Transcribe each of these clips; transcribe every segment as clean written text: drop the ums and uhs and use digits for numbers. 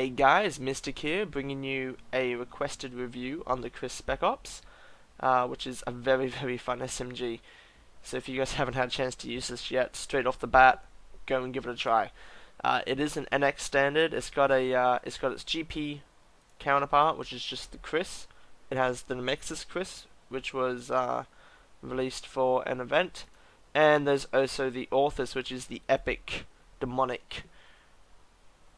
Hey guys, Mystic here, bringing you a requested review on the Kriss SpecOps, which is a very fun SMG. So if you guys haven't had a chance to use this yet, straight off the bat, go and give it a try. It is an NX standard. It's got its GP counterpart, which is just the Kriss. It has the Nemexis Kriss, which was released for an event, and there's also the Orthus, which is the epic demonic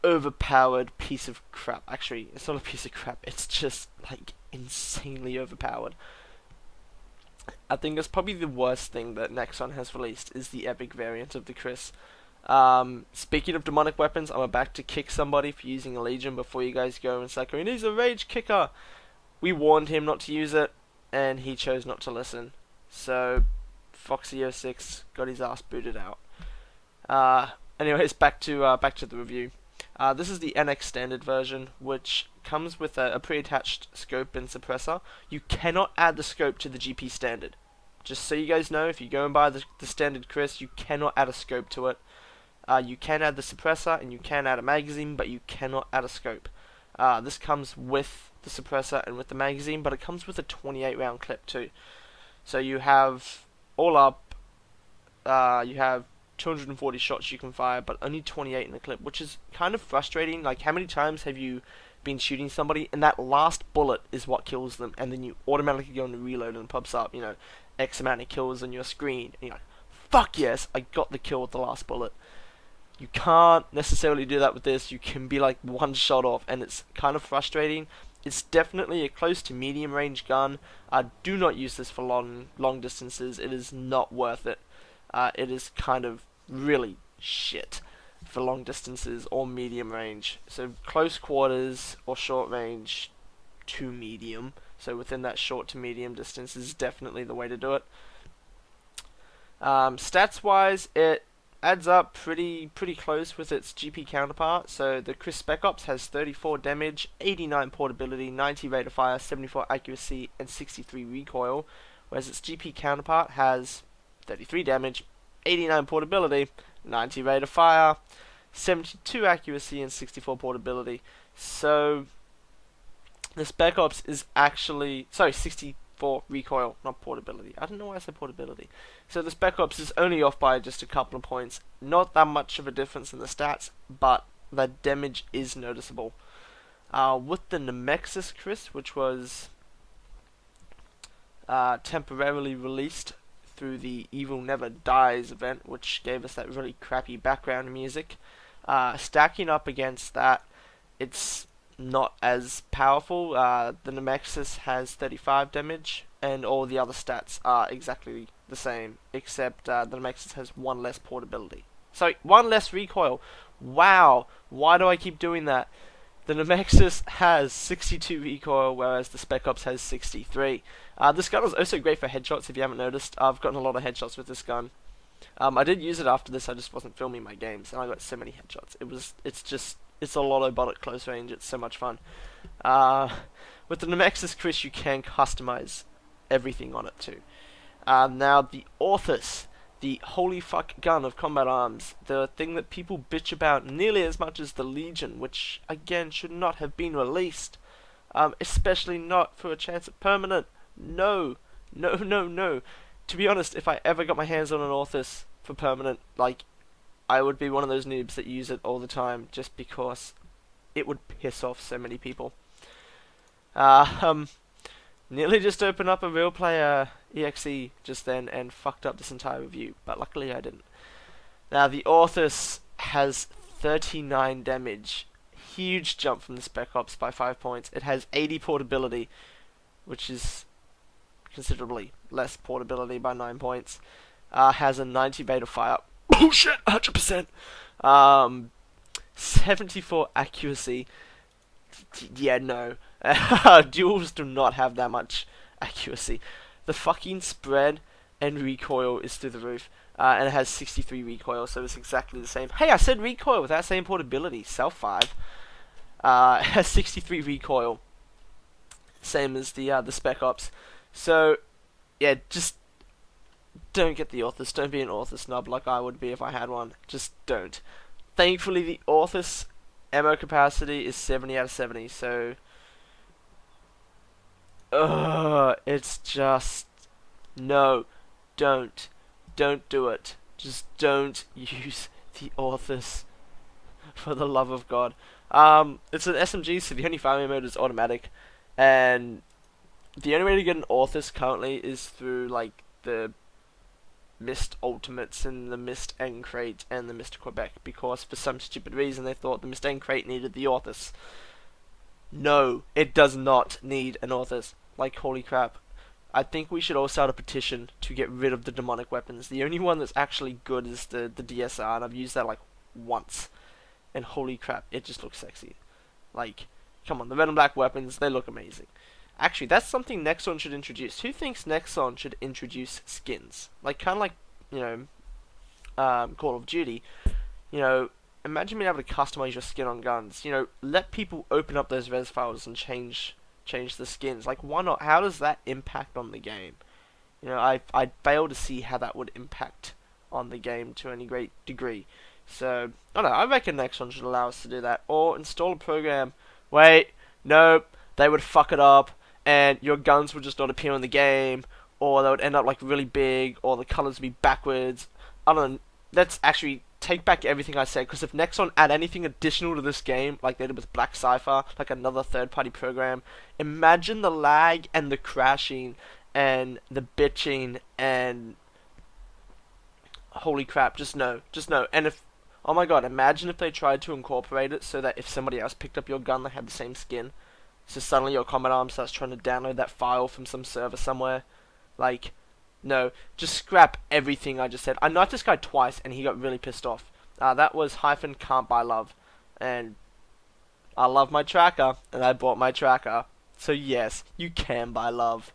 overpowered piece of crap. Actually, it's not a piece of crap, it's just like insanely overpowered. I think that's probably the worst thing that Nexon has released, is the epic variant of the Kriss. Speaking of demonic weapons, I'm about to kick somebody for using a Legion before you guys go and say, he's a rage kicker. We warned him not to use it, and he chose not to listen. So, Foxy06 got his ass booted out. Anyways, back to the review. This is the NX standard version, which comes with a pre-attached scope and suppressor. You cannot add the scope to the GP standard. Just so you guys know, if you go and buy the standard Kriss, you cannot add a scope to it. You can add the suppressor and you can add a magazine, but you cannot add a scope. This comes with the suppressor and with the magazine, but it comes with a 28 round clip too. So you have, all up, you have 240 shots you can fire, but only 28 in the clip, which is kind of frustrating. Like, how many times have you been shooting somebody and that last bullet is what kills them, and then you automatically go into reload and it pops up, X amount of kills on your screen, and you're like, fuck yes, I got the kill with the last bullet. You can't necessarily do that with this. You can be like one shot off, and it's kind of frustrating. It's definitely a close to medium range gun. Do not use this for long distances. It is not worth it. It is kind of really shit for long distances or medium range. So close quarters or short range to medium. So within that short to medium distance is definitely the way to do it. Stats wise, it adds up pretty close with its GP counterpart. So the Kriss SpecOps has 34 damage, 89 portability, 90 rate of fire, 74 accuracy, and 63 recoil, whereas its GP counterpart has 33 damage, 89 portability, 90 rate of fire, 72 accuracy, and 64 portability. So the SpecOps is actually 64 recoil, not portability. I don't know why I said portability. So the SpecOps is only off by just a couple of points. Not that much of a difference in the stats, but the damage is noticeable. With the Nemexis Kriss, which was temporarily released through the Evil Never Dies event, which gave us that really crappy background music. Stacking up against that, it's not as powerful. The Nemexis has 35 damage, and all the other stats are exactly the same, except the Nemexis has 1 less portability. Sorry, 1 less recoil. Wow, why do I keep doing that? The Nemexis has 62 recoil, whereas the SpecOps has 63. This gun is also great for headshots, if you haven't noticed. I've gotten a lot of headshots with this gun. I did use it after this, I just wasn't filming my games, and I got so many headshots. It's a lot of bot at close range, it's so much fun. With the Nemexis Kriss, you can customize everything on it too. Now, the Orthus, the holy fuck gun of combat arms, the thing that people bitch about nearly as much as the Legion, which again should not have been released, especially not for a chance at permanent. No. To be honest, if I ever got my hands on an Orthus for permanent, I would be one of those noobs that use it all the time, just because it would piss off so many people. Nearly just opened up a real player EXE just then and fucked up this entire review, but luckily I didn't. Now, the Orthus has 39 damage. Huge jump from the SpecOps by 5 points. It has 80 portability, which is considerably less portability by 9 points. Has a 90 rate of fire. Oh shit, 100%. 74 accuracy. Yeah, no. Duels do not have that much accuracy. The fucking spread and recoil is through the roof. And it has 63 recoil, so it's exactly the same. Hey, I said recoil without saying portability. Self 5. It has 63 recoil. Same as the SpecOps. So, yeah, just don't get the Orthus. Don't be an Orthus snub like I would be if I had one. Just don't. Thankfully, the Orthus ammo capacity is 70 out of 70, so it's just no, don't do it. Just don't use the Orthus, for the love of God. It's an SMG, so the only firing mode is automatic, and the only way to get an Orthus currently is through like the Myst Ultimates and the Myst-N crate and the Myst Quebec, because for some stupid reason they thought the Myst-N crate needed the Orthus. No, it does not need an Orthus. Like, holy crap. I think we should all start a petition to get rid of the demonic weapons. The only one that's actually good is the DSR, and I've used that like once. And holy crap, it just looks sexy. Like, come on, the red and black weapons, they look amazing. Actually, that's something Nexon should introduce. Who thinks Nexon should introduce skins? Like, kind of like, you know, Call of Duty. You know, imagine being able to customize your skin on guns. You know, let people open up those res files and change the skins. Like, why not? How does that impact on the game? You know, I fail to see how that would impact on the game to any great degree. So, I don't know, I reckon Nexon should allow us to do that. Or install a program. Wait, nope, they would fuck it up, and your guns would just not appear in the game, or they would end up like really big, or the colors would be backwards. I don't know, let's actually take back everything I said, because if Nexon add anything additional to this game, like they did with Black Cypher, like another third-party program, imagine the lag and the crashing and the bitching and holy crap, just no. And if, oh my god, imagine if they tried to incorporate it so that if somebody else picked up your gun, they had the same skin. So suddenly your combat arm starts trying to download that file from some server somewhere. Like, no, just scrap everything I just said. I knifed this guy twice and he got really pissed off. That was hyphen can't buy love. And I love my tracker, and I bought my tracker. So yes, you can buy love.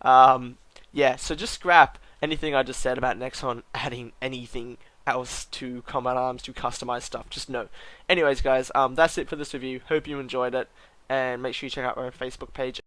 Yeah, so just scrap anything I just said about Nexon adding anything else to combat arms, to customize stuff. Just no. Anyways, guys, that's it for this review. Hope you enjoyed it, and make sure you check out our Facebook page.